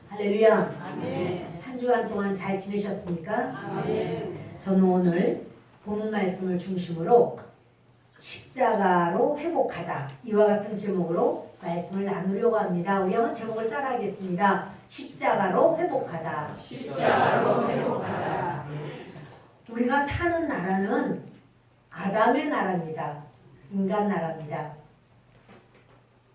할렐루야. 아멘. 한 주간 동안 잘 지내셨습니까? 아멘. 저는 오늘 본문 말씀을 중심으로 십자가로 회복하다 이와 같은 제목으로 말씀을 나누려고 합니다. 우리 한번 제목을 따라하겠습니다. 십자가로 회복하다. 십자가로 회복하다. 우리가 사는 나라는 아담의 나라입니다. 인간 나라입니다.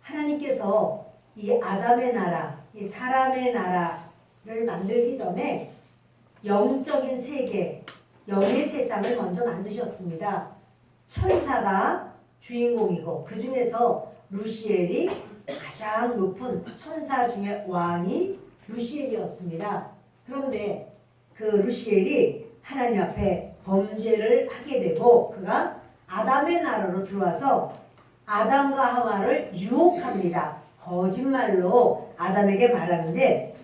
하나님께서 이 아담의 나라, 이 사람의 나라를 만들기 전에 영적인 세계, 영의 세상을 먼저 만드셨습니다. 천사가 주인공이고 그 중에서 루시엘이 가장 높은 천사 중에 왕이 루시엘이었습니다. 그런데 그 루시엘이 하나님 앞에 범죄를 하게 되고 그가 아담의 나라로 들어와서 아담과 하와를 유혹합니다. 거짓말로 아담에게 말하는데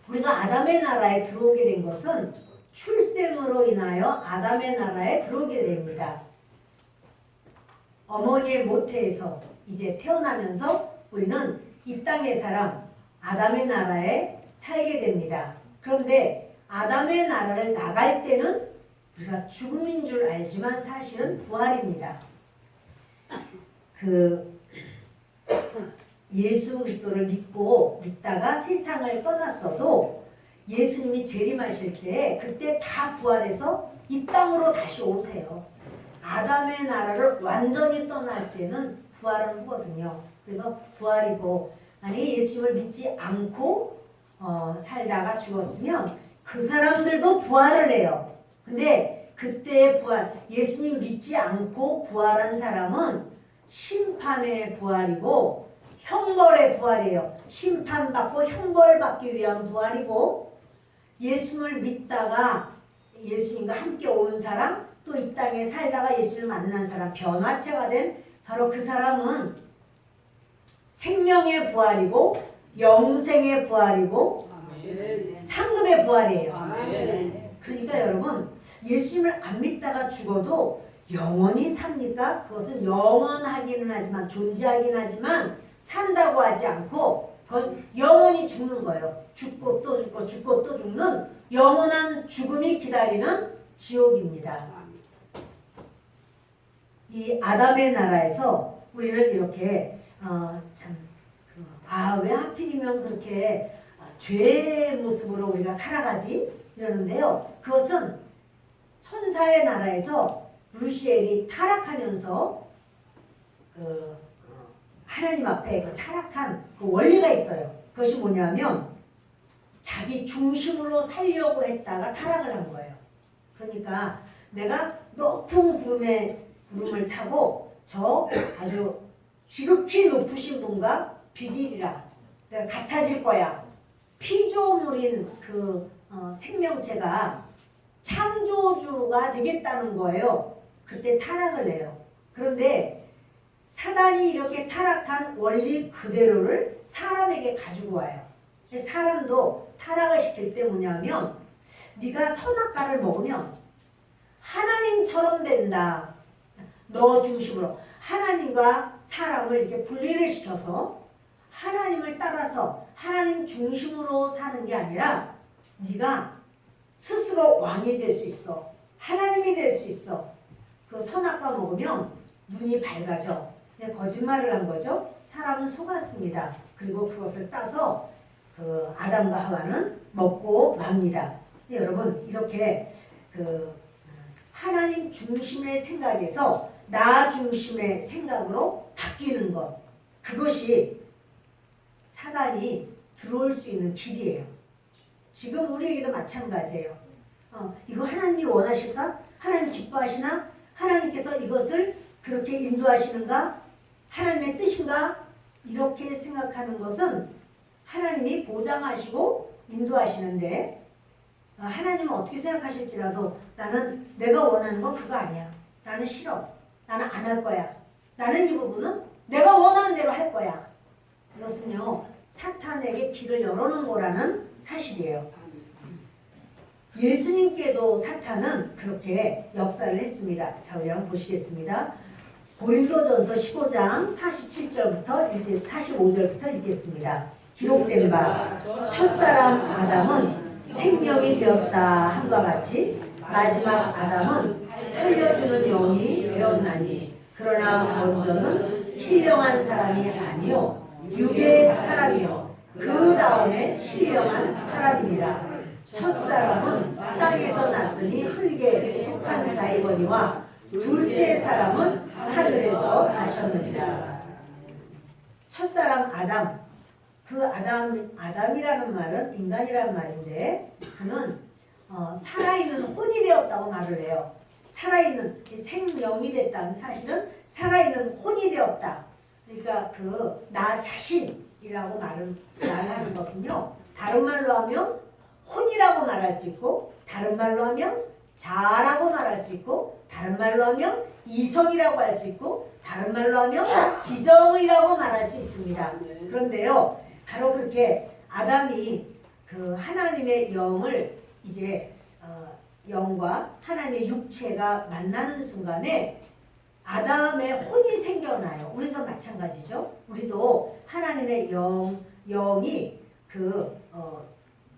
우리가 아담의 나라에 들어오게 된 것은 출생으로 인하여 아담의 나라에 들어오게 됩니다. 어머니의 모태에서 이제 태어나면서 우리는 이 땅의 사람 아담의 나라에 살게 됩니다. 그런데 아담의 나라를 나갈 때는 우리가 죽음인 줄 알지만 사실은 부활입니다. 예수 그리스도를 믿다가 세상을 떠났어도 예수님이 재림하실 때 그때 다 부활해서 이 땅으로 다시 오세요. 아담의 나라를 완전히 떠날 때는 부활은 후거든요. 그래서 부활이고 만약에 예수님을 믿지 않고 살다가 죽었으면 그 사람들도 부활을 해요. 근데 그때의 부활, 예수님 믿지 않고 부활한 사람은 심판의 부활이고 형벌의 부활이에요. 심판받고 형벌받기 위한 부활이고 예수님을 믿다가 예수님과 함께 오는 사람 또 이 땅에 살다가 예수님을 만난 사람 변화체가 된 바로 그 사람은 생명의 부활이고 영생의 부활이고 상급의 부활이에요. 아멘. 그러니까 여러분 예수님을 안 믿다가 죽어도 영원히 삽니까? 그것은 영원하기는 하지만 존재하긴 하지만 산다고 하지 않고 그건 영원히 죽는 거예요. 죽고 또 죽고 죽고 또 죽는 영원한 죽음이 기다리는 지옥입니다. 이 아담의 나라에서 우리는 이렇게 왜 하필이면 그렇게 죄의 모습으로 우리가 살아가지? 이러는데요. 그것은 천사의 나라에서 루시엘이 타락하면서 하나님 앞에 그 타락한 그 원리가 있어요. 그것이 뭐냐면 자기 중심으로 살려고 했다가 타락을 한 거예요. 그러니까 내가 높은 구름을 타고 저 아주 지극히 높으신 분과 비기리라. 내가 같아질 거야. 피조물인 그 생명체가 창조주가 되겠다는 거예요. 그때 타락을 해요. 그런데 사단이 이렇게 타락한 원리 그대로를 사람에게 가지고 와요. 사람도 타락을 시킬 때 뭐냐면 네가 선악과를 먹으면 하나님처럼 된다. 너 중심으로 하나님과 사람을 이렇게 분리를 시켜서 하나님을 따라서 하나님 중심으로 사는 게 아니라 네가 스스로 왕이 될 수 있어. 하나님이 될 수 있어. 그 선악과 먹으면 눈이 밝아져. 그냥 거짓말을 한 거죠. 사람은 속았습니다. 그리고 그것을 따서 그 아담과 하와는 먹고 맙니다. 여러분 이렇게 하나님 중심의 생각에서 나 중심의 생각으로 바뀌는 것 그것이 사단이 들어올 수 있는 길이에요. 지금 우리에게도 마찬가지예요. 이거 하나님이 원하실까? 하나님 기뻐하시나? 하나님께서 이것을 그렇게 인도하시는가? 하나님의 뜻인가? 이렇게 생각하는 것은 하나님이 보장하시고 인도하시는데 하나님은 어떻게 생각하실지라도 나는 내가 원하는 건 그거 아니야. 나는 싫어. 나는 안 할 거야. 나는 이 부분은 내가 원하는 대로 할 거야. 이것은요 사탄에게 길을 열어놓은 거라는 사실이에요. 예수님께도 사탄은 그렇게 역사를 했습니다. 자, 우리 한번 보시겠습니다. 고린도전서 15장 47절부터 45절부터 읽겠습니다. 기록된 바 첫사람 아담은 생명이 되었다 함과 같이 마지막 아담은 살려주는 영이 되었나니 그러나 먼저는 신령한 사람이 아니요 육의 사람이요 그 다음에 신령한 사람이니라. 첫사람은 땅에서 났으니 흙에 속한 자이거니와 둘째 사람은 하늘에서 나셨느니라. 첫사람 아담, 그 아담이라는 말은 인간이라는 말인데 그는 살아있는 혼이 되었다고 말을 해요. 살아있는 생명이 됐다는 사실은 살아있는 혼이 되었다. 그러니까 그 나 자신이라고 말하는 것은요. 다른 말로 하면 혼이라고 말할 수 있고 다른 말로 하면 자라고 말할 수 있고 다른 말로 하면 이성이라고 할 수 있고 다른 말로 하면 지정의라고 말할 수 있습니다. 그런데요. 바로 그렇게 아담이 그 하나님의 영을 이제 영과 하나님의 육체가 만나는 순간에 아담의 혼이 생겨나요. 우리도 마찬가지죠. 우리도 하나님의 영이 그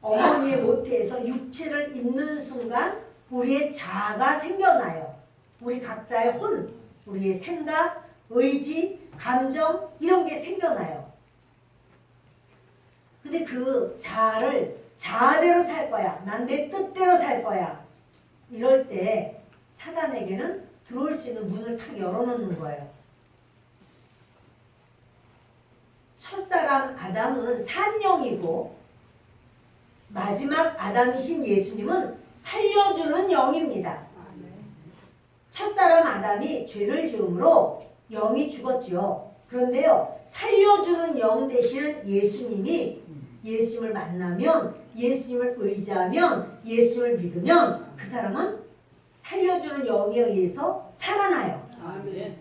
어머니의 모태에서 육체를 입는 순간 우리의 자아가 생겨나요. 우리 각자의 혼, 우리의 생각, 의지, 감정 이런 게 생겨나요. 근데 그 자아를 자아대로 살 거야. 난 내 뜻대로 살 거야. 이럴 때 사단에게는 들어올 수 있는 문을 탁 열어놓는 거예요. 첫사람 아담은 산영이고 마지막 아담이신 예수님은 살려주는 영입니다. 첫사람 아담이 죄를 지음으로 영이 죽었죠. 그런데요. 살려주는 영 되시는 예수님이 예수님을 만나면 예수님을 의지하면 예수님을 믿으면 그 사람은 살려주는 영에 의해서 살아나요. 아멘.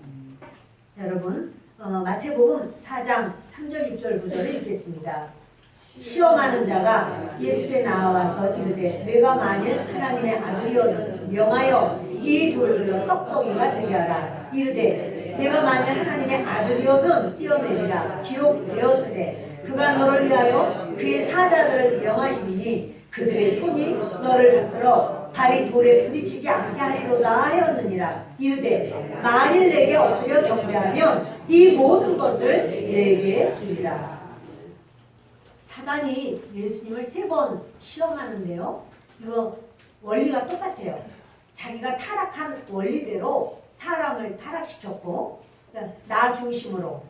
여러분 마태복음 4장 3절 6절 9절을 읽겠습니다. 시험하는 자가 예수께 나와서 이르되 내가 만일 하나님의 아들이거든 명하여 이 돌들을 떡덩이가 되게 하라. 이르되 내가 만일 하나님의 아들이거든 뛰어내리라. 기록되었으되 그가 너를 위하여 그의 사자들을 명하시니 그들의 손이 너를 받들어 발이 돌에 부딪히지 않게 하리로다 하였느니라. 이르되 만일 내게 엎드려 경배하면 이 모든 것을 내게 주리라. 사단이 예수님을 3번 시험하는데요. 이거 원리가 똑같아요. 자기가 타락한 원리대로 사람을 타락시켰고 나 중심으로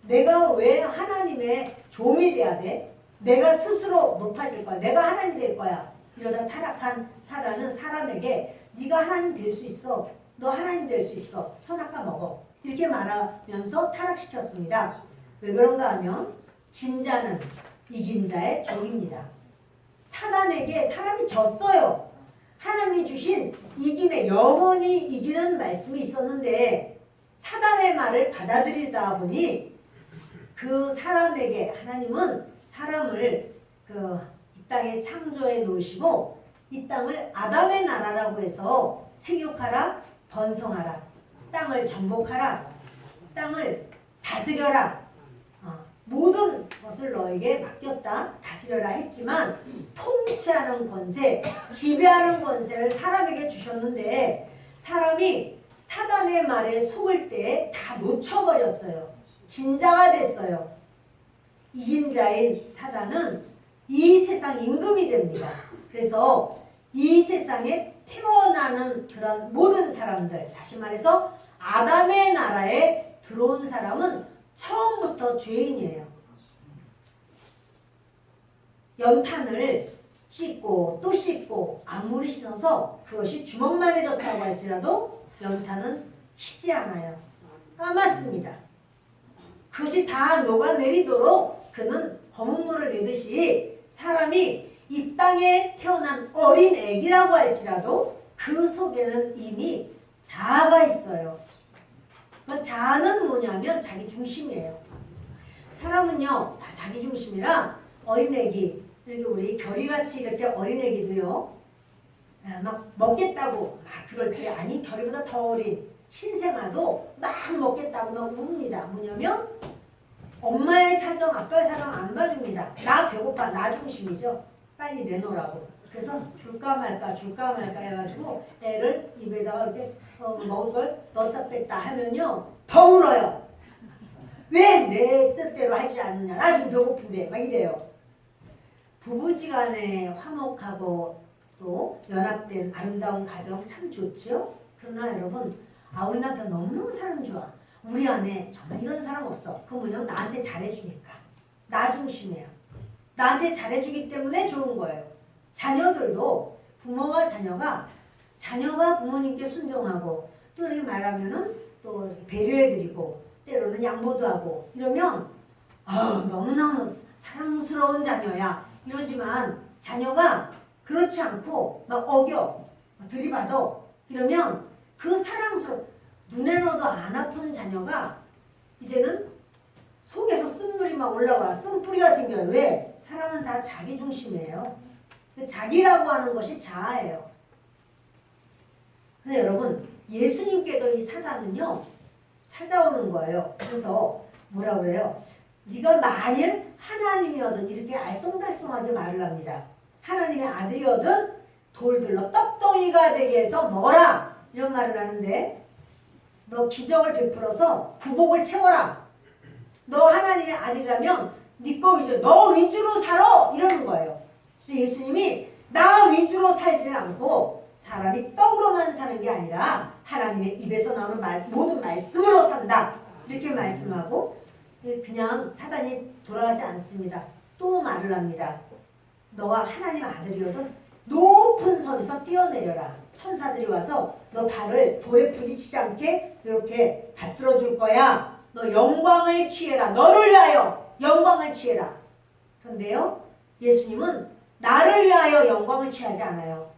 내가 왜 하나님의 종이 돼야 돼? 내가 스스로 높아질 거야. 내가 하나님 될 거야. 이러다 타락한 사단은 사람에게 네가 하나님 될 수 있어. 너 하나님 될 수 있어. 선악과 먹어. 이렇게 말하면서 타락시켰습니다. 왜 그런가 하면 진자는 이긴 자의 종입니다. 사단에게 사람이 졌어요. 하나님이 주신 이김에 영원히 이기는 말씀이 있었는데 사단의 말을 받아들이다 보니 그 사람에게 하나님은 사람을 이 땅에 창조해 놓으시고 이 땅을 아담의 나라라고 해서 생육하라 번성하라 땅을 정복하라 땅을 다스려라 모든 것을 너에게 맡겼다 다스려라 했지만 통치하는 권세 지배하는 권세를 사람에게 주셨는데 사람이 사단의 말에 속을 때 다 놓쳐버렸어요. 진자가 됐어요. 이긴 자인 사단은 이 세상 임금이 됩니다. 그래서 이 세상에 태어나는 그런 모든 사람들 다시 말해서 아담의 나라에 들어온 사람은 처음부터 죄인이에요. 연탄을 씻고 또 씻고 아무리 씻어서 그것이 주먹만에 졌다고 할지라도 연탄은 희지 않아요. 까맣습니다. 그것이 다 녹아내리도록 그는 검은 물을 내듯이 사람이 이 땅에 태어난 어린 애기라고 할지라도 그 속에는 이미 자아가 있어요. 그 자아는 뭐냐면 자기 중심이에요. 사람은요 다 자기 중심이라 어린애기 이렇게 우리 결이같이 이렇게 어린애기도요 막 먹겠다고 막 그럴 때 아니 결이보다 더 어린 신생아도 막 먹겠다고 막 웁니다. 뭐냐면 엄마의 사정, 아빠의 사정 안 봐줍니다. 나 배고파, 나 중심이죠. 빨리 내놓으라고. 그래서 줄까 말까 해가지고 애를 입에다가 이렇게 먹을 걸 넣었다 뺐다 하면요 더 울어요. 왜 내 뜻대로 하지 않느냐, 나 지금 배고픈데 막 이래요. 부부지간에 화목하고 또 연합된 아름다운 가정 참 좋죠. 그러나 여러분, 우리 남편 너무너무 사람 좋아, 우리 안에 정말 이런 사람 없어. 그건 뭐냐면 나한테 잘해주니까. 나 중심이에요. 나한테 잘해주기 때문에 좋은 거예요. 자녀들도 부모와 자녀가 부모님께 순종하고 또 이렇게 말하면은 또 이렇게 배려해드리고 때로는 양보도 하고 이러면 너무너무 사랑스러운 자녀야 이러지만, 자녀가 그렇지 않고 막 어겨 들이받아 이러면 그 사랑스러운, 눈에 넣어도 안 아픈 자녀가 이제는 속에서 쓴물이 막 올라와 쓴뿌리가 생겨요. 왜? 사람은 다 자기 중심이에요. 자기라고 하는 것이 자아예요. 근데 여러분, 예수님께도 이 사단은요 찾아오는 거예요. 그래서 뭐라 그래요? 네가 만일 하나님이어든, 이렇게 알쏭달쏭하게 말을 합니다. 하나님의 아들이어든 돌들로 떡덩이가 되게 해서 먹어라, 이런 말을 하는데, 너 기적을 베풀어서 구복을 채워라. 너 하나님의 아들이라면 네 거 위주로, 너 위주로 살아, 이러는 거예요. 예수님이 나 위주로 살지는 않고 사람이 떡으로만 사는 게 아니라 하나님의 입에서 나오는 모든 말씀으로 산다, 이렇게 말씀하고, 그냥 사단이 돌아가지 않습니다. 또 말을 합니다. 너가 하나님 아들이어든 높은 선에서 뛰어내려라. 천사들이 와서 너 발을 돌에 부딪히지 않게 이렇게 받들어 줄 거야. 너 영광을 취해라. 너를 위하여 영광을 취해라. 그런데요, 예수님은 나를 위하여 영광을 취하지 않아요.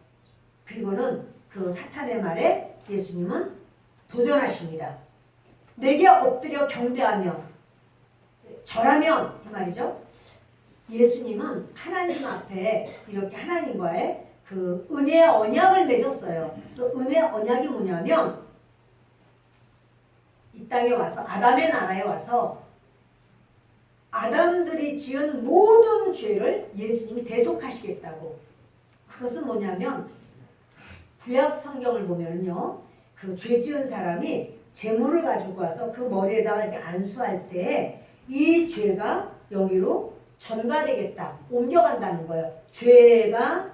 그리고는 그 사탄의 말에 예수님은 도전하십니다. 내게 엎드려 경배하며 절하면, 그 말이죠. 예수님은 하나님 앞에 이렇게 하나님과의 그 은혜의 언약을 맺었어요. 또 은혜의 언약이 뭐냐면, 이 땅에 와서, 아담의 나라에 와서 아담들이 지은 모든 죄를 예수님이 대속하시겠다고. 그것은 뭐냐면, 구약 성경을 보면은요, 그 죄 지은 사람이 재물을 가지고 와서 그 머리에다가 이렇게 안수할 때 이 죄가 여기로 전가되겠다, 옮겨간다는 거예요. 죄가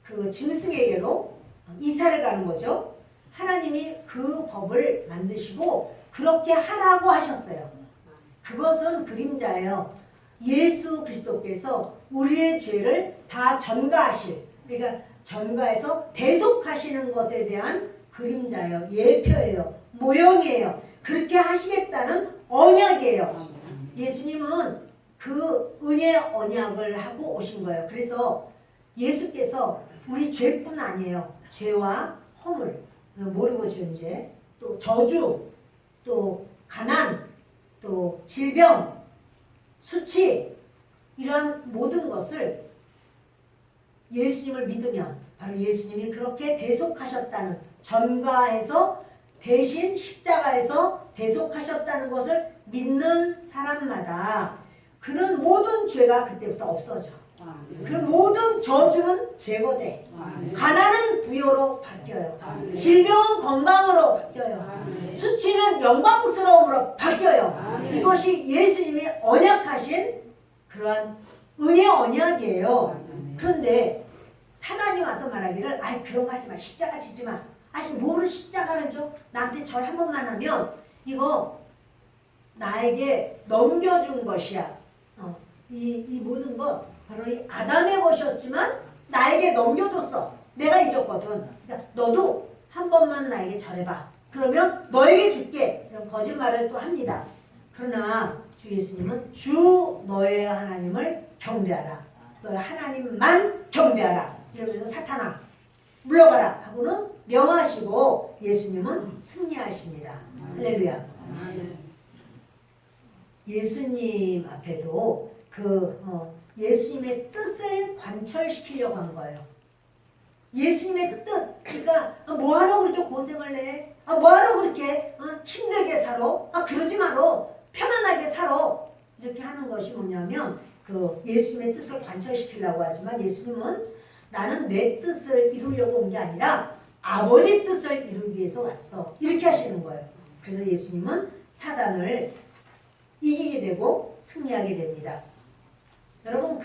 그 짐승에게로 이사를 가는 거죠. 하나님이 그 법을 만드시고 그렇게 하라고 하셨어요. 그것은 그림자예요. 예수 그리스도께서 우리의 죄를 다 전가하실, 그러니까 전가해서 대속하시는 것에 대한 그림자예요. 예표예요. 모형이에요. 그렇게 하시겠다는 언약이에요. 예수님은 그 은혜의 언약을 하고 오신 거예요. 그래서 예수께서 우리 죄뿐 아니에요. 죄와 허물, 모르고 지은 죄, 또 저주, 또 가난, 또 질병, 수치, 이런 모든 것을 예수님을 믿으면 바로 예수님이 그렇게 대속하셨다는, 전가해서 대신 십자가에서 대속하셨다는 것을 믿는 사람마다 그는 모든 죄가 그때부터 없어져. 그런 모든 저주는 제거돼. 가난은 부여로 바뀌어요. 질병은 건강으로 바뀌어요. 수치는 영광스러움으로 바뀌어요. 이것이 예수님이 언약하신 그러한 은혜 언약이에요. 그런데 사단이 와서 말하기를, 그런 거 하지 마, 십자가 지지 마. 뭐를 십자가를 줘? 나한테 절 한 번만 하면 이거 나에게 넘겨준 것이야. 이 모든 것 바로 이 아담의 것이었지만 나에게 넘겨줬어. 내가 이겼거든. 그러니까 너도 한 번만 나에게 절해봐. 그러면 너에게 줄게. 이런 거짓말을 또 합니다. 그러나 주 예수님은 주 너의 하나님을 경배하라. 너의 하나님만 경배하라. 이러면서 사탄아 물러가라 하고는 명하시고 예수님은 승리하십니다. 할렐루야. 예수님 앞에도 예수님의 뜻을 관철시키려고 한 거예요. 예수님의 뜻. 그러니까 뭐하러 그렇게 고생을 해? 뭐하러 그렇게 힘들게 살아? 그러지 마라. 편안하게 살아. 이렇게 하는 것이 뭐냐면 그 예수님의 뜻을 관철시키려고 하지만 예수님은 나는 내 뜻을 이루려고 온 게 아니라 아버지 뜻을 이루기 위해서 왔어. 이렇게 하시는 거예요. 그래서 예수님은 사단을 이기게 되고 승리하게 됩니다. 여러분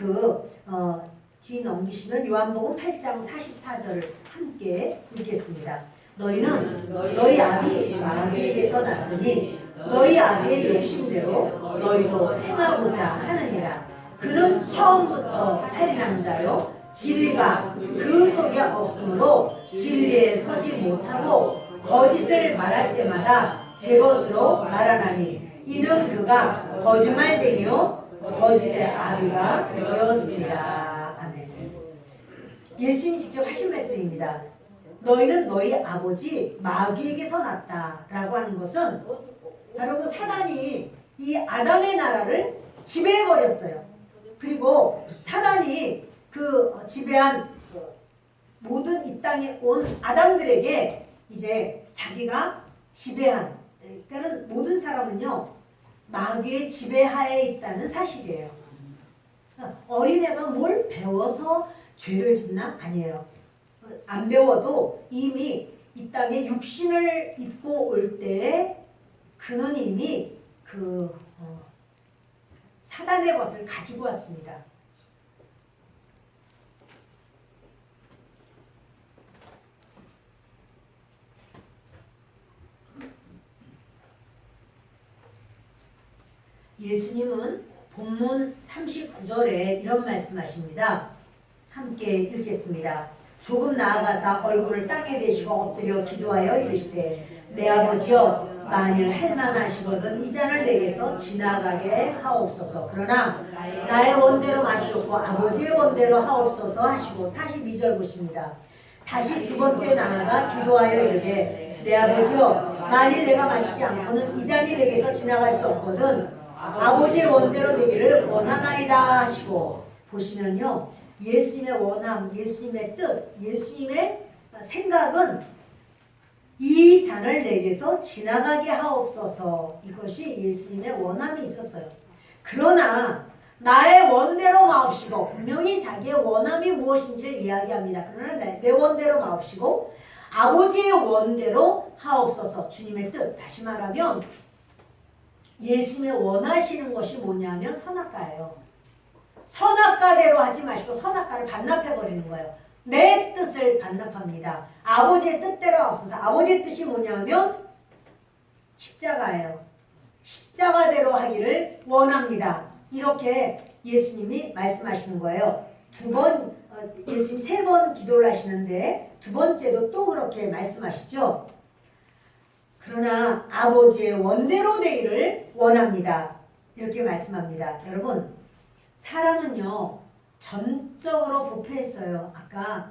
뒤 넘기시면 요한복음 8장 44절을 함께 읽겠습니다. 너희는 너희 아비 마귀에게서 났으니 너희 아비의 욕심대로 너희도 행하고자 하느니라. 그는 처음부터 살인한 자요 진리가 그 속에 없으므로 진리에 서지 못하고 거짓을 말할 때마다 제 것으로 말하나니 이는 그가 거짓말쟁이요 거짓의 아비가 되었습니다. 아멘. 예수님이 직접 하신 말씀입니다. 너희는 너희 아버지 마귀에게서 났다라고 하는 것은 바로 그 사단이 이 아담의 나라를 지배해버렸어요. 그리고 사단이 그 지배한 모든 이 땅에 온 아담들에게 이제 자기가 지배한, 그러니까는 모든 사람은요 마귀의 지배하에 있다는 사실이에요. 어린애가 뭘 배워서 죄를 짓나? 아니에요. 안 배워도 이미 이 땅에 육신을 입고 올 때에 그는 이미 사단의 것을 가지고 왔습니다. 예수님은 본문 39절에 이런 말씀하십니다. 함께 읽겠습니다. 조금 나아가사 얼굴을 땅에 대시고 엎드려 기도하여 이르시되 내 아버지여 만일 할만하시거든 이 잔을 내게서 지나가게 하옵소서. 그러나 나의 원대로 마시옵고 아버지의 원대로 하옵소서 하시고 42절 보십니다. 다시 두 번째 나아가 기도하여 이르되 내 아버지여 만일 내가 마시지 않고는 이 잔이 내게서 지나갈 수 없거든 아버지의 원대로 되기를 원하나이다 하시고 보시면요. 예수님의 원함, 예수님의 뜻, 예수님의 생각은 이 잔을 내게서 지나가게 하옵소서. 이것이 예수님의 원함이 있었어요. 그러나 나의 원대로 마옵시고 분명히 자기의 원함이 무엇인지를 이야기합니다. 그러나 내 원대로 마옵시고 아버지의 원대로 하옵소서. 주님의 뜻. 다시 말하면 예수님의 원하시는 것이 뭐냐면 선악과예요. 선악과대로 하지 마시고 선악과를 반납해버리는 거예요. 내 뜻을 반납합니다. 아버지의 뜻대로 하옵소서. 아버지의 뜻이 뭐냐면 십자가예요. 십자가대로 하기를 원합니다. 이렇게 예수님이 말씀하시는 거예요. 예수님 3번 기도를 하시는데 두 번째도 또 그렇게 말씀하시죠. 그러나 아버지의 원대로 되기를 원합니다. 이렇게 말씀합니다. 여러분, 사람은요 전적으로 부패했어요. 아까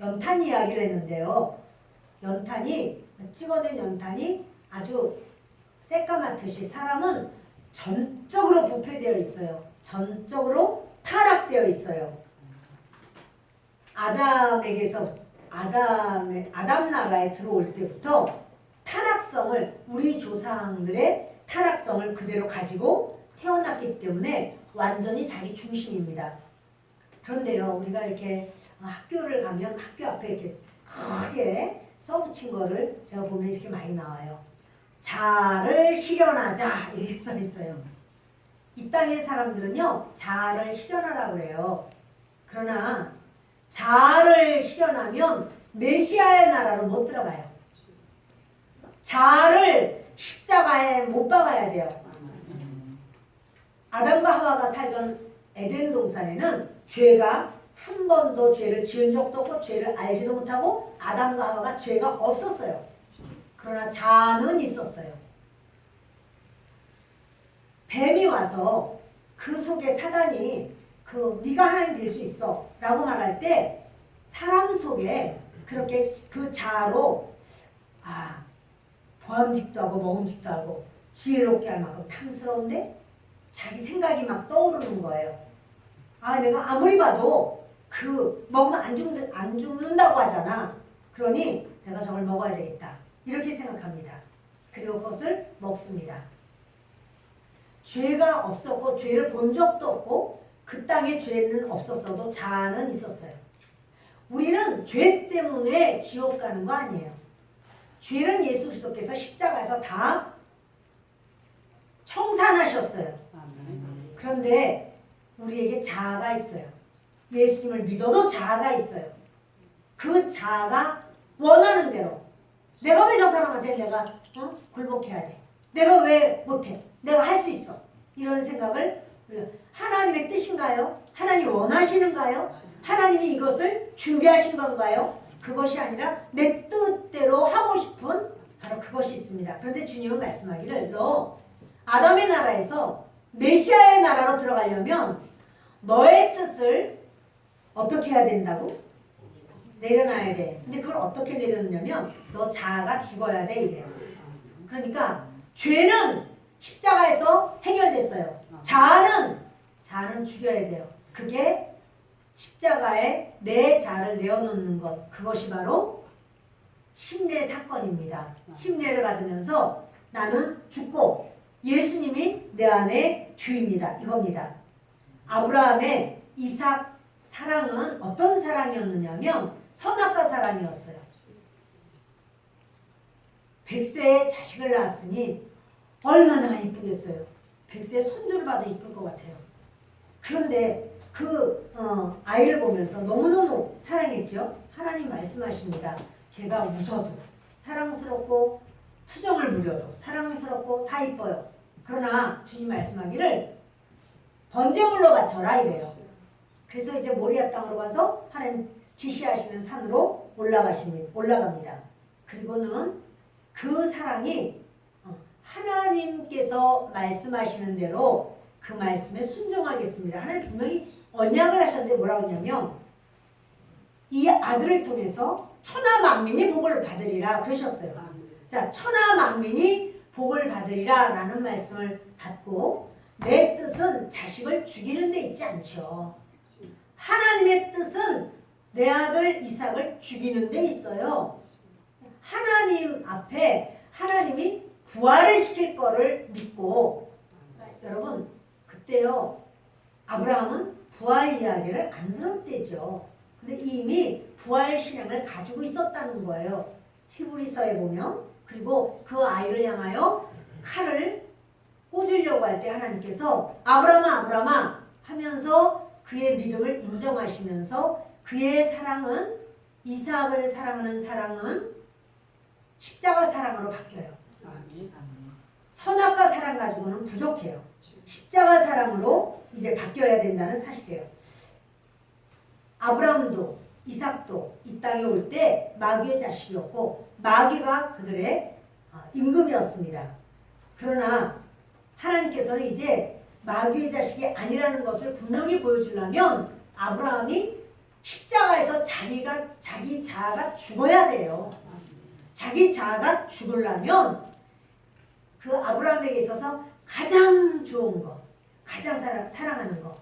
연탄 이야기를 했는데요. 찍어낸 연탄이 아주 새까맣듯이 사람은 전적으로 부패되어 있어요. 전적으로 타락되어 있어요. 아담 나라에 들어올 때부터 타락성을, 우리 조상들의 타락성을 그대로 가지고 태어났기 때문에 완전히 자기 중심입니다. 그런데요, 우리가 이렇게 학교를 가면 학교 앞에 이렇게 크게 써붙인 거를 제가 보면 이렇게 많이 나와요. 자아를 실현하자 이렇게 써 있어요. 이 땅의 사람들은요 자아를 실현하라고 그래요. 그러나 자아를 실현하면 메시아의 나라로 못 들어가요. 자아를 십자가에 못 박아야 돼요. 아담과 하와가 살던 에덴 동산에는 죄가 한 번도 죄를 지은 적도 없고 죄를 알지도 못하고 아담과 하와가 죄가 없었어요. 그러나 자아는 있었어요. 뱀이 와서 그 속에 사단이 네가 하나님 될 수 있어 라고 말할 때 사람 속에 그렇게 그 자아로 보암직도 하고 먹음직도 하고 지혜롭게 할 만큼 탐스러운데 자기 생각이 막 떠오르는 거예요. 내가 아무리 봐도 먹으면 안 죽는다고 하잖아. 그러니 내가 저걸 먹어야 되겠다. 이렇게 생각합니다. 그리고 그것을 먹습니다. 죄가 없었고 죄를 본 적도 없고 그 땅에 죄는 없었어도 자아는 있었어요. 우리는 죄 때문에 지옥 가는 거 아니에요. 죄는 예수 그리스도께서 십자가에서 다 청산하셨어요. 아멘. 그런데 우리에게 자아가 있어요. 예수님을 믿어도 자아가 있어요. 그 자아가 원하는 대로 내가 왜 저 사람한테 내가 굴복해야 돼? 내가 왜 못해? 내가 할 수 있어. 이런 생각을 하나님의 뜻인가요? 하나님 원하시는가요? 하나님이 이것을 준비하신 건가요? 그것이 아니라 내 뜻대로 하고 싶은 바로 그것이 있습니다. 그런데 주님은 말씀하기를 너 아담의 나라에서 메시아의 나라로 들어가려면 너의 뜻을 어떻게 해야 된다고? 내려놔야 돼. 근데 그걸 어떻게 내려놓냐면 너 자아가 죽어야 돼 이래요. 그러니까 죄는 십자가에서 해결됐어요. 자아는 죽여야 돼요. 그게 십자가에 내 자아를 내어놓는 것, 그것이 바로 침례 사건입니다. 침례를 받으면서 나는 죽고 예수님이 내 안에 주입니다. 이겁니다. 아브라함의 이삭 사랑은 어떤 사랑이었느냐면 선악과 사랑이었어요. 100세에 자식을 낳았으니 얼마나 이쁘겠어요. 100세 손주를 봐도 이쁠 것 같아요. 그런데 그 아이를 보면서 너무너무 사랑했죠. 하나님 말씀하십니다. 걔가 웃어도 사랑스럽고 투정을 부려도 사랑스럽고 다 이뻐요. 그러나 주님 말씀하기를 번제물로 바쳐라 이래요. 그래서 이제 모리아 땅으로 가서 하나님 지시하시는 산으로 올라갑니다. 그리고는 그 사랑이 하나님께서 말씀하시는 대로 그 말씀에 순종하겠습니다. 하나님 분명히 언약을 하셨는데 뭐라고 했냐면 이 아들을 통해서 천하 만민이 복을 받으리라 그러셨어요. 자, 천하 만민이 복을 받으리라 라는 말씀을 받고 내 뜻은 자식을 죽이는 데 있지 않죠. 하나님의 뜻은 내 아들 이삭을 죽이는 데 있어요. 하나님 앞에 하나님이 부활을 시킬 거를 믿고 여러분 그때요 아브라함은 부활 이야기를 안 들었대죠. 근데 이미 부활 신앙을 가지고 있었다는 거예요. 히브리서에 보면 그리고 그 아이를 향하여 칼을 꽂으려고 할 때 하나님께서 아브라함아 아브라함아 하면서 그의 믿음을 인정하시면서 그의 사랑은 이삭을 사랑하는 사랑은 십자가 사랑으로 바뀌어요. 선악과 사랑 가지고는 부족해요. 십자가 사랑으로 이제 바뀌어야 된다는 사실이에요. 아브라함도 이삭도 이 땅에 올 때 마귀의 자식이었고 마귀가 그들의 임금이었습니다. 그러나 하나님께서는 이제 마귀의 자식이 아니라는 것을 분명히 보여주려면 아브라함이 십자가에서 자기 자아가 죽어야 돼요. 자기 자아가 죽으려면 그 아브라함에게 있어서 가장 좋은 것, 가장 사랑하는 것.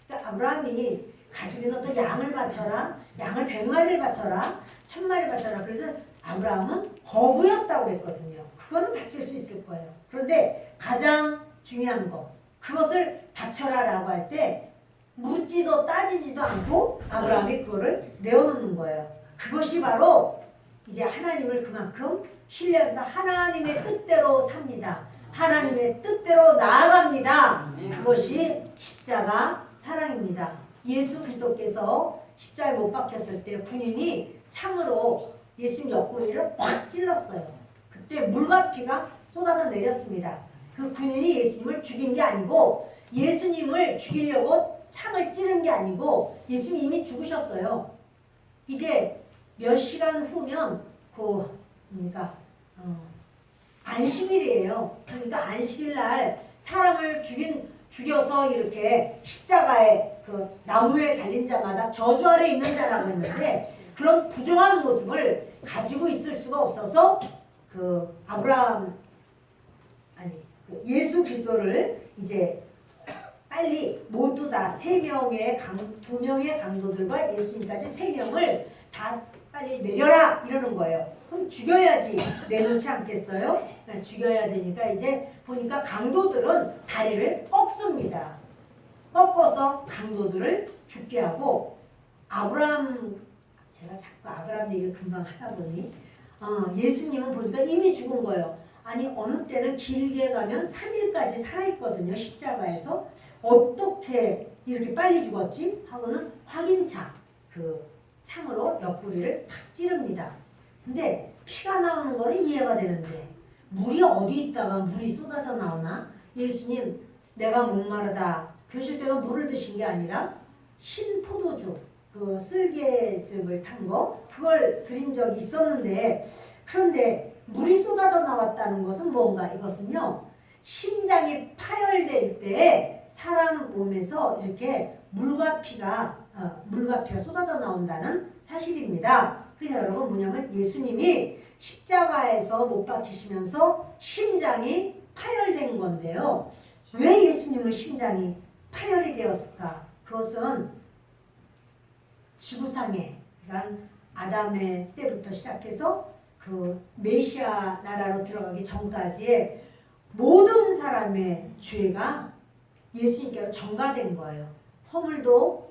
그러니까 아브라함이 가족이는 또 양을 바쳐라, 양을 100마리를 바쳐라, 1000마리를 바쳐라. 그래서 아브라함은 거부였다고 그랬거든요. 그거는 바칠 수 있을 거예요. 그런데 가장 중요한 것, 그것을 바쳐라라고 할 때 묻지도 따지지도 않고 아브라함이 그거를 내어놓는 거예요. 그것이 바로 이제 하나님을 그만큼 신뢰하면서 하나님의 뜻대로 삽니다. 하나님의 뜻대로 나아갑니다. 그것이 십자가 사랑입니다. 예수 그리스도께서 십자가에 못 박혔을 때 군인이 창으로 예수님 옆구리를 확 찔렀어요. 그때 물과 피가 쏟아져 내렸습니다. 그 군인이 예수님을 죽인 게 아니고 예수님을 죽이려고 창을 찌른 게 아니고 예수님이 이미 죽으셨어요. 이제 몇 시간 후면 그러니까 안식일이에요. 그러니까 안식일 날 사람을 죽여서 이렇게 십자가에 그 나무에 달린 자마다 저주 아래 있는 자라고 했는데 그런 부정한 모습을 가지고 있을 수가 없어서 그 예수 그리스도를 이제 빨리 모두 다 2명의 강도들과 예수님까지 3명을 다 빨리 내려라 이러는 거예요. 그럼 죽여야지 내놓지 않겠어요? 네, 죽여야 되니까 이제 보니까 강도들은 다리를 꺾습니다. 꺾어서 강도들을 죽게 하고 아브라함 제가 자꾸 아브라함 얘기를 금방 하다 보니 예수님은 보니까 이미 죽은 거예요. 아니 어느 때는 길게 가면 3일까지 살아있거든요. 십자가에서. 어떻게 이렇게 빨리 죽었지? 하고는 확인차 그 창으로 옆구리를 탁 찌릅니다. 근데 피가 나오는 거는 이해가 되는데 물이 어디 있다가 물이 쏟아져 나오나? 예수님 내가 목마르다 그러실 때가 물을 드신 게 아니라 신포도주 그 쓸개즙을 탄 거 그걸 드린 적이 있었는데 그런데 물이 쏟아져 나왔다는 것은 뭔가 이것은요 심장이 파열될 때 사람 몸에서 이렇게 물과 피가 쏟아져 나온다는 사실입니다. 그러니까 여러분 뭐냐면 예수님이 십자가에서 못 박히시면서 심장이 파열된 건데요. 왜 예수님은 심장이 파열이 되었을까? 그것은 지구상에 그러니까 아담의 때부터 시작해서 그 메시아 나라로 들어가기 전까지의 모든 사람의 죄가 예수님께로 전가된 거예요. 허물도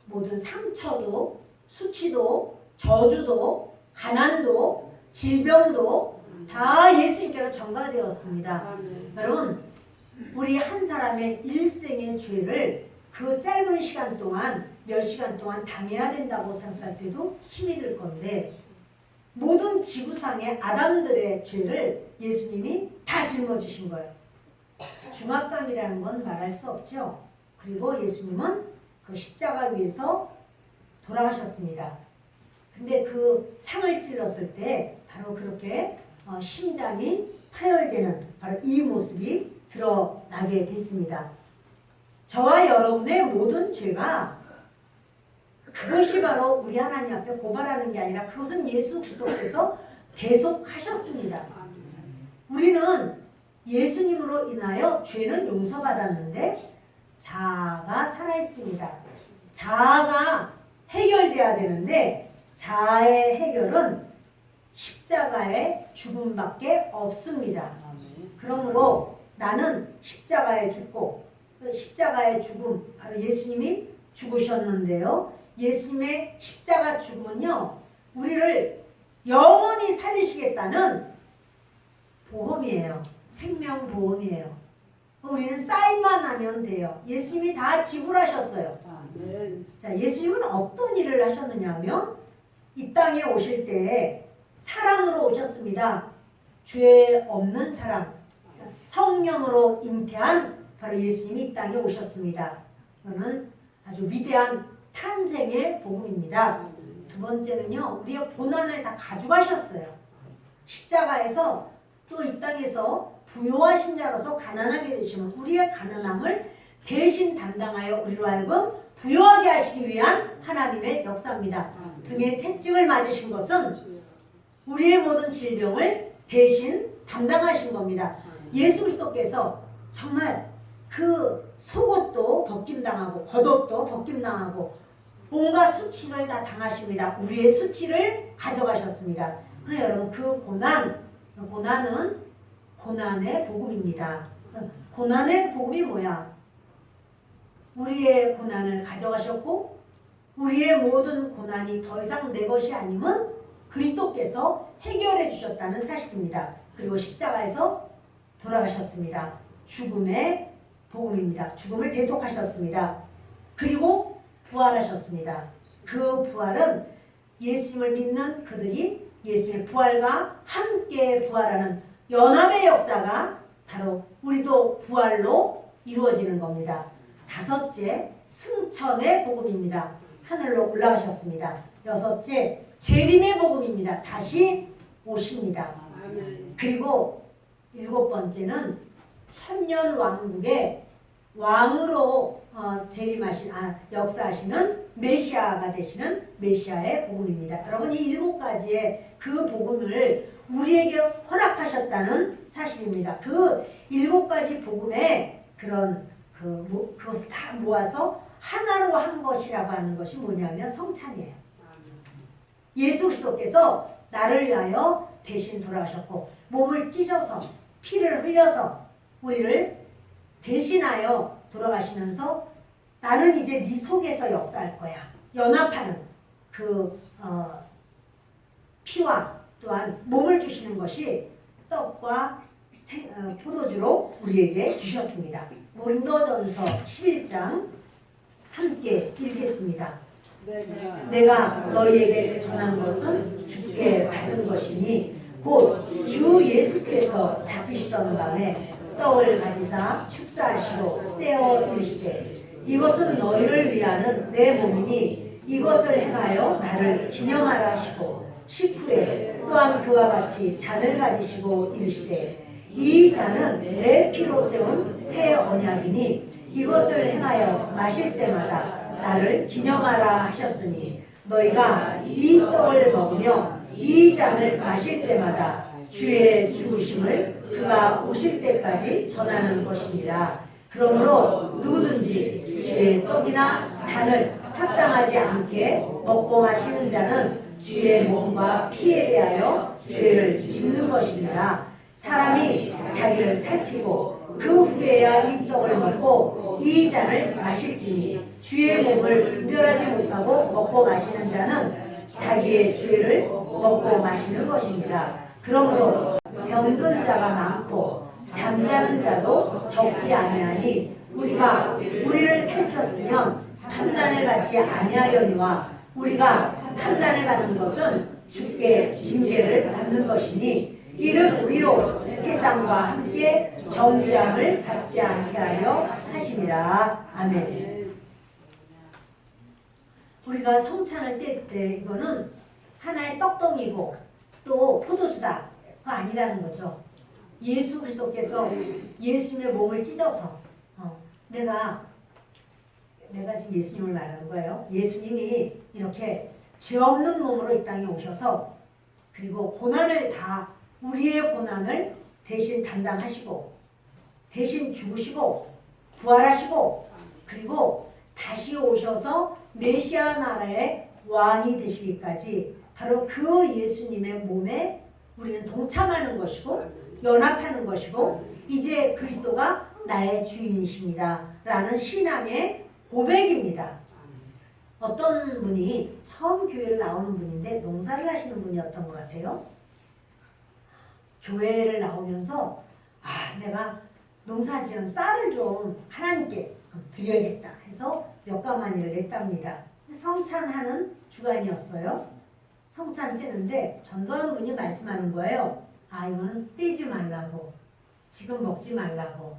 모든 상처도 수치도 저주도 가난도 질병도 다 예수님께로 전가되었습니다. 여러분 우리 한 사람의 일생의 죄를 그 짧은 시간 동안 몇 시간 동안 당해야 된다고 생각할 때도 힘이 들 건데 모든 지구상의 아담들의 죄를 예수님이 다 짊어지신 거예요. 중압감이라는 건 말할 수 없죠. 그리고 예수님은 그 십자가 위에서 돌아가셨습니다. 근데 그 창을 찔렀을 때 바로 그렇게 심장이 파열되는 바로 이 모습이 드러나게 됐습니다. 저와 여러분의 모든 죄가 그것이 바로 우리 하나님 앞에 고발하는 게 아니라 그것은 예수 그리스도께서 대속하셨습니다. 우리는 예수님으로 인하여 죄는 용서받았는데 자아가 살아있습니다. 자아가 해결돼야 되는데 자아의 해결은 십자가의 죽음밖에 없습니다. 그러므로 나는 십자가에 죽고 십자가의 죽음 바로 예수님이 죽으셨는데요. 예수님의 십자가 죽음은요 우리를 영원히 살리시겠다는 보험이에요. 생명보험이에요. 우리는 사인만 하면 돼요. 예수님이 다 지불하셨어요. 자, 예수님은 어떤 일을 하셨느냐 하면 이 땅에 오실 때 사람으로 오셨습니다. 죄 없는 사람, 성령으로 잉태한 바로 예수님이 이 땅에 오셨습니다. 이거는 아주 위대한 탄생의 복음입니다. 두 번째는요, 우리의 고난을 다 가져가셨어요. 십자가에서 또 이 땅에서 부요하신 자로서 가난하게 되시면 우리의 가난함을 대신 담당하여 우리로 하여금 부요하게 하시기 위한 하나님의 역사입니다. 등에 채찍을 맞으신 것은 우리의 모든 질병을 대신 담당하신 겁니다. 예수 그리스도께서 정말 그 속옷도 벗김당하고 겉옷도 벗김당하고 온갖 수치를 다 당하십니다. 우리의 수치를 가져가셨습니다. 그래서 여러분 그 고난은 고난의 복음입니다. 고난의 복음이 뭐야? 우리의 고난을 가져가셨고 우리의 모든 고난이 더 이상 내 것이 아님은 그리스도께서 해결해 주셨다는 사실입니다. 그리고 십자가에서 돌아가셨습니다. 죽음의 복음입니다. 죽음을 대속하셨습니다. 그리고 부활하셨습니다. 그 부활은 예수님을 믿는 그들이 예수님의 부활과 함께 부활하는 연합의 역사가 바로 우리도 부활로 이루어지는 겁니다. 다섯째, 승천의 복음입니다. 하늘로 올라가셨습니다. 여섯째, 재림의 복음입니다. 다시 오십니다. 그리고 일곱 번째는 천년 왕국의 왕으로 역사하시는 메시아가 되시는 메시아의 복음입니다. 여러분 이 일곱 가지의 그 복음을 우리에게 허락하셨다는 사실입니다. 그 일곱 가지 복음의 그것을 다 모아서 하나로 한 것이라고 하는 것이 뭐냐면 성찬이에요. 예수 그리스도께서 나를 위하여 대신 돌아가셨고 몸을 찢어서 피를 흘려서 우리를 대신하여 돌아가시면서 나는 이제 네 속에서 역사할 거야. 연합하는 그 피와 또한 몸을 주시는 것이 떡과 포도주로 우리에게 주셨습니다. 고린도전서 11장 함께 읽겠습니다. 내가 너희에게 전한 것은 주께 받은 것이니 곧 주 예수께서 잡히시던 밤에 떡을 가지사 축사하시고 떼어 이르시되 이것은 너희를 위하는 내 몸이니 이것을 행하여 나를 기념하라 하시고 식후에 또한 그와 같이 잔을 가지시고 이르시되 이 잔은 내 피로 세운 새 언약이니 이것을 행하여 마실 때마다 나를 기념하라 하셨으니 너희가 이 떡을 먹으며 이 잔을 마실 때마다 주의 죽으심을 그가 오실 때까지 전하는 것이니라. 그러므로 누구든지 주의 떡이나 잔을 합당하지 않게 먹고 마시는 자는 주의 몸과 피에 대하여 죄를 짓는 것이니라. 사람이 자기를 살피고 그 후에야 이 떡을 먹고 이 잔을 마실지니 주의 몸을 분별하지 못하고 먹고 마시는 자는 자기의 죄를 먹고 마시는 것이니라. 그러므로 병든 자가 많고 잠자는 자도 적지 아니하니 우리가 우리를 살폈으면 판단을 받지 아니하려니와 우리가 판단을 받는 것은 주께 징계를 받는 것이니 이는 우리로 세상과 함께 정죄함을 받지 않게 하려 하심이라. 아멘. 우리가 성찬을 뗄 때 이거는 하나의 떡덩이고 또 포도주다 그 아니라는 거죠. 예수 그리스도께서 예수님의 몸을 찢어서 내가 지금 예수님을 말하는 거예요. 예수님이 이렇게 죄 없는 몸으로 이 땅에 오셔서 그리고 고난을 다 우리의 고난을 대신 담당하시고 대신 죽으시고 부활하시고 그리고 다시 오셔서 메시아 나라의 왕이 되시기까지 바로 그 예수님의 몸에 우리는 동참하는 것이고 연합하는 것이고 이제 그리스도가 나의 주인이십니다 라는 신앙의 고백입니다. 어떤 분이 처음 교회를 나오는 분인데 농사를 하시는 분이었던 것 같아요. 교회를 나오면서 내가 농사지은 쌀을 좀 하나님께 드려야겠다 해서 몇 가마니를 냈답니다. 성찬하는 주간이었어요. 성찬 떼는데 전도한 분이 말씀하는 거예요. 이거는 떼지 말라고, 지금 먹지 말라고.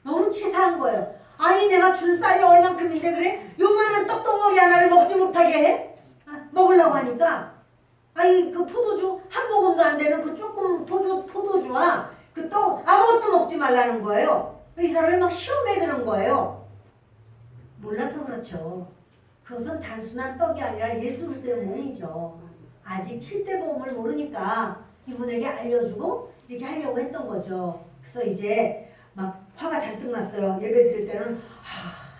너무 치사한 거예요. 아니 내가 준 쌀이 얼만큼인데 그래? 요만한 떡덩어리 하나를 먹지 못하게 해? 먹으려고 하니까 그 포도주 한 모금도 안 되는 그 조금 포도주와 그 떡 아무것도 먹지 말라는 거예요. 이 사람이 막 시험에 드는 거예요. 몰라서 그렇죠. 그것은 단순한 떡이 아니라 예수 그리스도의 몸이죠. 아직 7대 보험을 모르니까 이분에게 알려주고 이렇게 하려고 했던 거죠. 그래서 이제 막 화가 잔뜩 났어요. 예배 드릴 때는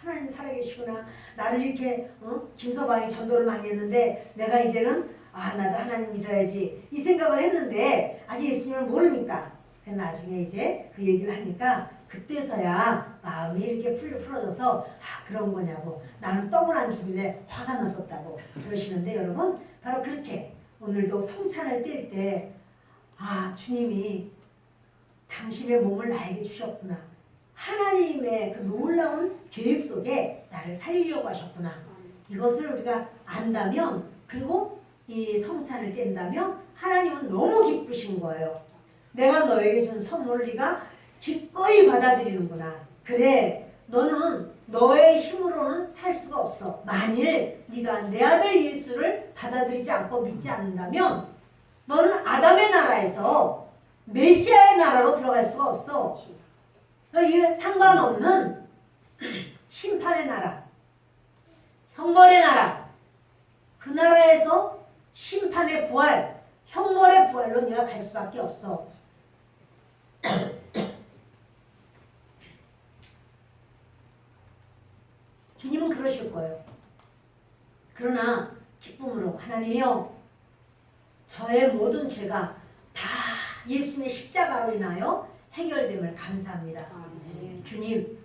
하나님 살아계시구나. 나를 이렇게 김서방이 전도를 많이 했는데 내가 이제는 나도 하나님 믿어야지 이 생각을 했는데 아직 예수님을 모르니까 나중에 이제 그 얘기를 하니까 그때서야 마음이 이렇게 풀어져서 그런 거냐고 나는 떡을 안 주길래 화가 났었다고 그러시는데 여러분 바로 그렇게 오늘도 성찬을 뗄 때 주님이 당신의 몸을 나에게 주셨구나. 하나님의 그 놀라운 계획 속에 나를 살리려고 하셨구나. 이것을 우리가 안다면 그리고 이 성찬을 뗀다면 하나님은 너무 기쁘신 거예요. 내가 너에게 준 선물을 네가 기꺼이 받아들이는구나. 그래 너는 너의 힘으로는 살 수가 없어. 만일 네가 내 아들 예수를 받아들이지 않고 믿지 않는다면 너는 아담의 나라에서 메시아의 나라로 들어갈 수가 없어. 이에 상관없는 심판의 나라, 형벌의 나라, 그 나라에서 심판의 부활, 형벌의 부활로 네가 갈 수밖에 없어. 주님은 그러실 거예요. 그러나 기쁨으로 하나님이여 저의 모든 죄가 다 예수님의 십자가로 인하여 해결됨을 감사합니다. 아멘.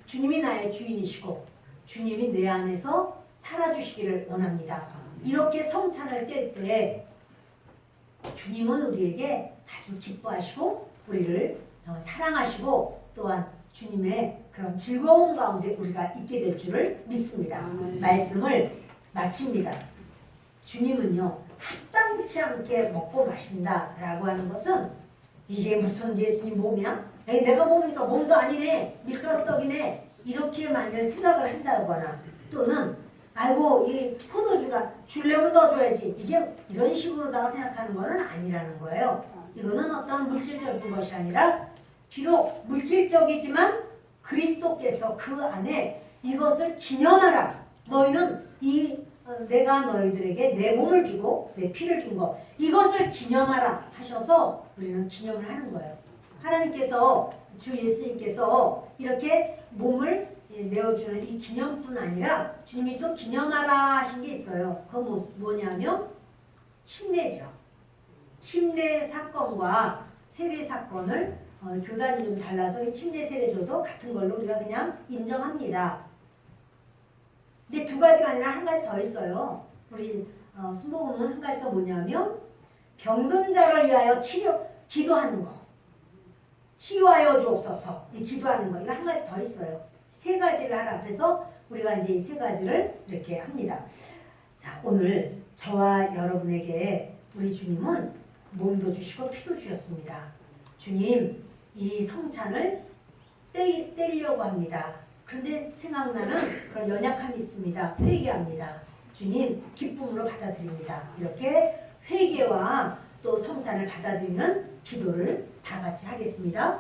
주님이 나의 주인이시고 주님이 내 안에서 살아주시기를 원합니다. 이렇게 성찬을 뗄 때 주님은 우리에게 아주 기뻐하시고 우리를 사랑하시고 또한 주님의 그런 즐거운 가운데 우리가 있게 될 줄을 믿습니다. 아멘. 말씀을 마칩니다. 주님은요 합당치 않게 먹고 마신다라고 하는 것은 이게 무슨 예수님 몸이야? 에이, 내가 몸이니까 몸도 아니네 밀가루 떡이네 이렇게 만일 생각을 한다거나 또는 아이고 이 포도주가 주려면 넣어줘야지 이게 이런 식으로다가 생각하는 것은 아니라는 거예요. 이거는 어떤 물질적인 것이 아니라 비록 물질적이지만 그리스도께서 그 안에 이것을 기념하라. 너희는 내가 너희들에게 내 몸을 주고 내 피를 준 것 이것을 기념하라 하셔서 우리는 기념을 하는 거예요. 하나님께서 주 예수님께서 이렇게 몸을 내어주는 이 기념뿐 아니라 주님이 또 기념하라 하신 게 있어요. 그건 뭐냐면 침례죠. 침례 사건과 세례 사건을 교단이 좀 달라서 이 침례 세례조도 같은 걸로 우리가 그냥 인정합니다. 근데 두 가지가 아니라 한 가지 더 있어요. 우리 순복음은 한 가지가 뭐냐면 병든 자를 위하여 기도하는 거. 치유하여 주옵소서. 이 기도하는 거. 이거 한 가지 더 있어요. 세 가지를 하라. 그래서 우리가 이제 이 세 가지를 이렇게 합니다. 자, 오늘 저와 여러분에게 우리 주님은 몸도 주시고 피도 주셨습니다. 주님, 이 성찬을 떼려고 합니다. 그런데 생각나는 그런 연약함이 있습니다. 회개합니다. 주님, 기쁨으로 받아들입니다. 이렇게 회개와 또 성찬을 받아들이는 기도를 다 같이 하겠습니다.